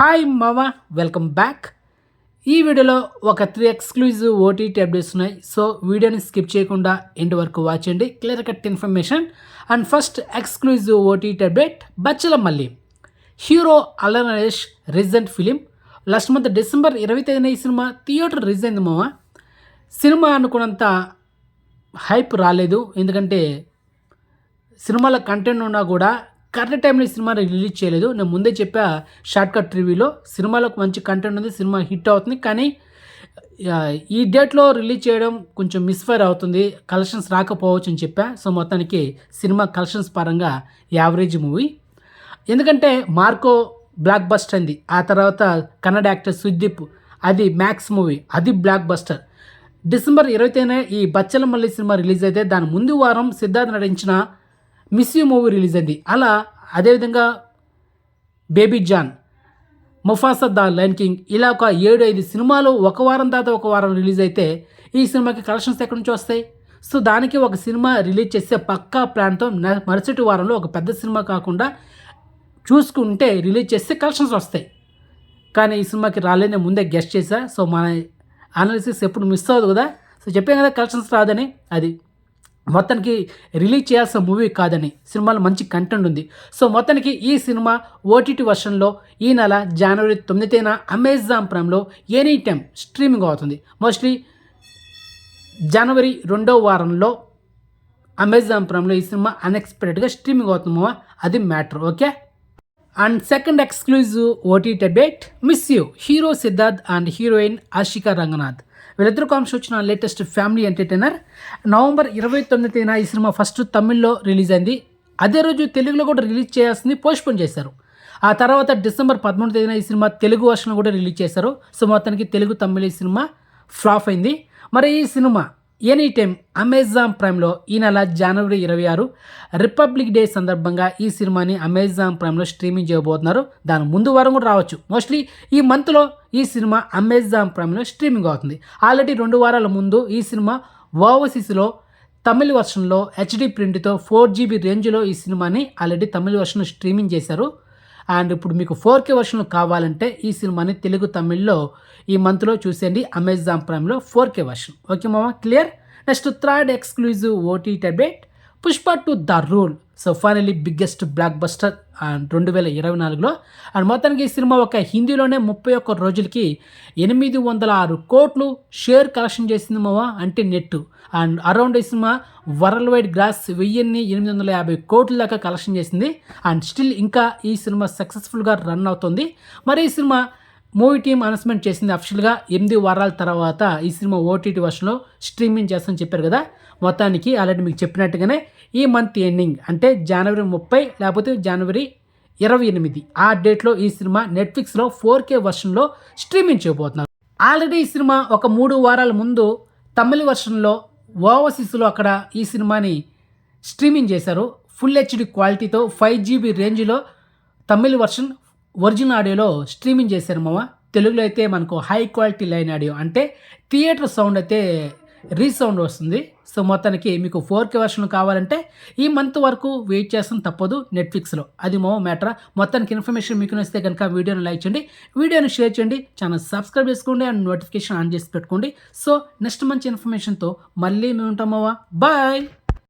Hi మామ, welcome back. ఈ వీడియోలో ఒక 3 ఎక్స్క్లూజివ్ ఓటీటీ అప్డేట్స్ ఉన్నాయి. సో వీడియోని స్కిప్ చేయకుండా ఎండ్ వరకు వాచ్ చేయండి, clear cut information. And first exclusive OTT update, Bachhala Malli hero Allu Naresh recent film. Last month December 20 ఈ సినిమా థియేటర్ రిలీజ్ అయింది మామ. సినిమా అనుకున్నంత హైప్ రాలేదు, ఎందుకంటే సినిమాలో కంటెంట్ ఉన్నా కూడా కరెక్ట్ టైంలో ఈ సినిమా రిలీజ్ చేయలేదు. నేను ముందే చెప్పా షార్ట్ కట్ రివ్యూలో, సినిమాలో మంచి కంటెంట్ ఉంది, సినిమా హిట్ అవుతుంది, కానీ ఈ డేట్లో రిలీజ్ చేయడం కొంచెం మిస్ఫైర్ అవుతుంది, కలెక్షన్స్ రాకపోవచ్చు అని చెప్పా. సో మొత్తానికి సినిమా కలెక్షన్స్ పరంగా యావరేజ్ మూవీ. ఎందుకంటే మార్కో బ్లాక్ బస్టర్ అయింది, ఆ తర్వాత కన్నడ యాక్టర్ సుదీప్ అది మ్యాక్స్ మూవీ, అది బ్లాక్ బస్టర్. డిసెంబర్ 20 ఈ బచ్చలమల్లి సినిమా రిలీజ్ అయితే దాని ముందు వారం సిద్ధార్థ్ నటించిన మిస్ యూ మూవీ రిలీజ్ అయింది. అలా అదేవిధంగా Baby John, Mufasa the Lion King, ఇలా ఒక 7-5 సినిమాలు ఒక వారం తర్వాత ఒక వారం రిలీజ్ అయితే ఈ సినిమాకి కలెక్షన్స్ ఎక్కడి నుంచి వస్తాయి? సో దానికి ఒక సినిమా రిలీజ్ చేసే పక్కా ప్లాన్తో మరుసటి వారంలో ఒక పెద్ద సినిమా కాకుండా చూసుకుంటే రిలీజ్ చేస్తే కలెక్షన్స్ వస్తాయి. కానీ ఈ సినిమాకి రాలేని ముందే గెస్ట్ చేశా. సో మన అనాలిసిస్ ఎప్పుడు మిస్ అవ్వదు కదా. సో చెప్పాను కదా కలెక్షన్స్ రాదని, అది మొత్తానికి రిలీజ్ చేయాల్సిన మూవీ కాదని, సినిమాలో మంచి కంటెంట్ ఉంది. సో మొత్తానికి ఈ సినిమా ఓటీటీ వర్షన్లో ఈ నెల జనవరి 9 అమెజాన్ ప్రైమ్లో ఎనీ టైం స్ట్రీమింగ్ అవుతుంది. మోస్ట్లీ జనవరి 2వ వారంలో అమెజాన్ ప్రైమ్లో ఈ సినిమా అన్ఎక్స్పెక్టెడ్గా స్ట్రీమింగ్ అవుతుందో అది matter. Okay. And second exclusive OTT update, miss you hero Siddharth and heroine Ashika Ranganath, వీళ్ళిద్దరు కాంబినేషన్ వచ్చిన లేటెస్ట్ ఫ్యామిలీ ఎంటర్టైనర్. నవంబర్ 29 ఈ సినిమా ఫస్ట్ తమిళ్లో రిలీజ్ అయింది. అదే రోజు తెలుగులో కూడా రిలీజ్ చేయాల్సింది పోస్ట్పోన్ చేశారు. ఆ తర్వాత డిసెంబర్ 13 ఈ సినిమా తెలుగు వర్షన్ కూడా రిలీజ్ చేశారు. సో మొత్తానికి తెలుగు తమిళ ఈ సినిమా ఫ్లాప్ అయింది. మరి ఈ సినిమా ఎనీ టైం అమెజాన్ ప్రైమ్లో ఈ నెల జనవరి 26 రిపబ్లిక్ డే సందర్భంగా ఈ సినిమాని అమెజాన్ ప్రైమ్లో స్ట్రీమింగ్ చేయబోతున్నారు. దాని ముందు వారం కూడా రావచ్చు. మోస్ట్లీ ఈ మంత్లో ఈ సినిమా అమెజాన్ ప్రైమ్లో స్ట్రీమింగ్ అవుతుంది. ఆల్రెడీ 2 వారాల ముందు ఈ సినిమా ఓవర్సీస్లో తమిళ వర్షన్లో హెచ్డి ప్రింట్తో 4GB రేంజ్లో ఈ సినిమాని ఆల్రెడీ తమిళ వర్షన్ స్ట్రీమింగ్ చేశారు. అండ్ ఇప్పుడు మీకు 4K వర్షన్ కావాలంటే ఈ సినిమాని తెలుగు తమిళ్లో ఈ మంత్లో చూసేయండి అమెజాన్ ప్రైమ్లో 4K వర్షన్. ఓకే మామ, clear. Next third exclusive OTT update, Pushpa 2 the rule. So finally biggest blockbuster and 2024లో. అండ్ మొత్తానికి ఈ సినిమా ఒక హిందీలోనే 31 రోజులకి 806 కోట్లు షేర్ కలెక్షన్ చేసింది మామ, అంటే నెట్. అండ్ అరౌండ్ ఈ సినిమా వరల్డ్ వైడ్ గ్రాస్ 1850 కోట్ల దాకా కలెక్షన్ చేసింది. అండ్ స్టిల్ ఇంకా ఈ సినిమా సక్సెస్ఫుల్గా రన్ అవుతుంది. మరి ఈ సినిమా మూవీ టీమ్ అనౌన్స్మెంట్ చేసింది అఫిషియల్గా 8 వారాల తర్వాత ఈ సినిమా ఓటీటీ వర్షన్లో స్ట్రీమింగ్ చేస్తామని చెప్పారు కదా. మొత్తానికి ఆల్రెడీ మీకు చెప్పినట్టుగానే ఈ మంత్ ఎండింగ్ అంటే జనవరి 30 లేకపోతే జనవరి 28 ఆ డేట్లో ఈ సినిమా నెట్ఫ్లిక్స్లో 4K వర్షన్లో స్ట్రీమింగ్ చేయబోతున్నారు. ఆల్రెడీ ఈ సినిమా ఒక 3 వారాల ముందు తమిళ వర్షన్లో ఓవర్సీస్లో అక్కడ ఈ సినిమాని స్ట్రీమింగ్ చేశారు. ఫుల్ హెచ్డి క్వాలిటీతో 5GB రేంజ్లో తమిళ వర్షన్ ఒరిజినల్ ఆడియోలో స్ట్రీమింగ్ చేశారు మామ. తెలుగులో అయితే మనకు హై క్వాలిటీ లైన్ ఆడియో, అంటే థియేటర్ సౌండ్ అయితే రీసౌండ్ వస్తుంది. సో మొత్తానికి మీకు 4K వర్షన్ కావాలంటే ఈ మంత్ వరకు వెయిట్ చేస్తాం, తప్పదు నెట్ఫ్లిక్స్లో. అది మో మ్యాటర్. మొత్తానికి ఇన్ఫర్మేషన్ మీకు నచ్చితే కనుక వీడియోని లైక్ చేయండి, వీడియోని షేర్ చేయండి, ఛానల్ సబ్స్క్రైబ్ చేసుకోండి అండ్ నోటిఫికేషన్ ఆన్ చేసి పెట్టుకోండి. సో నెక్స్ట్ మంచి ఇన్ఫర్మేషన్తో మళ్ళీ మేము ఉంటాం మావా. బాయ్.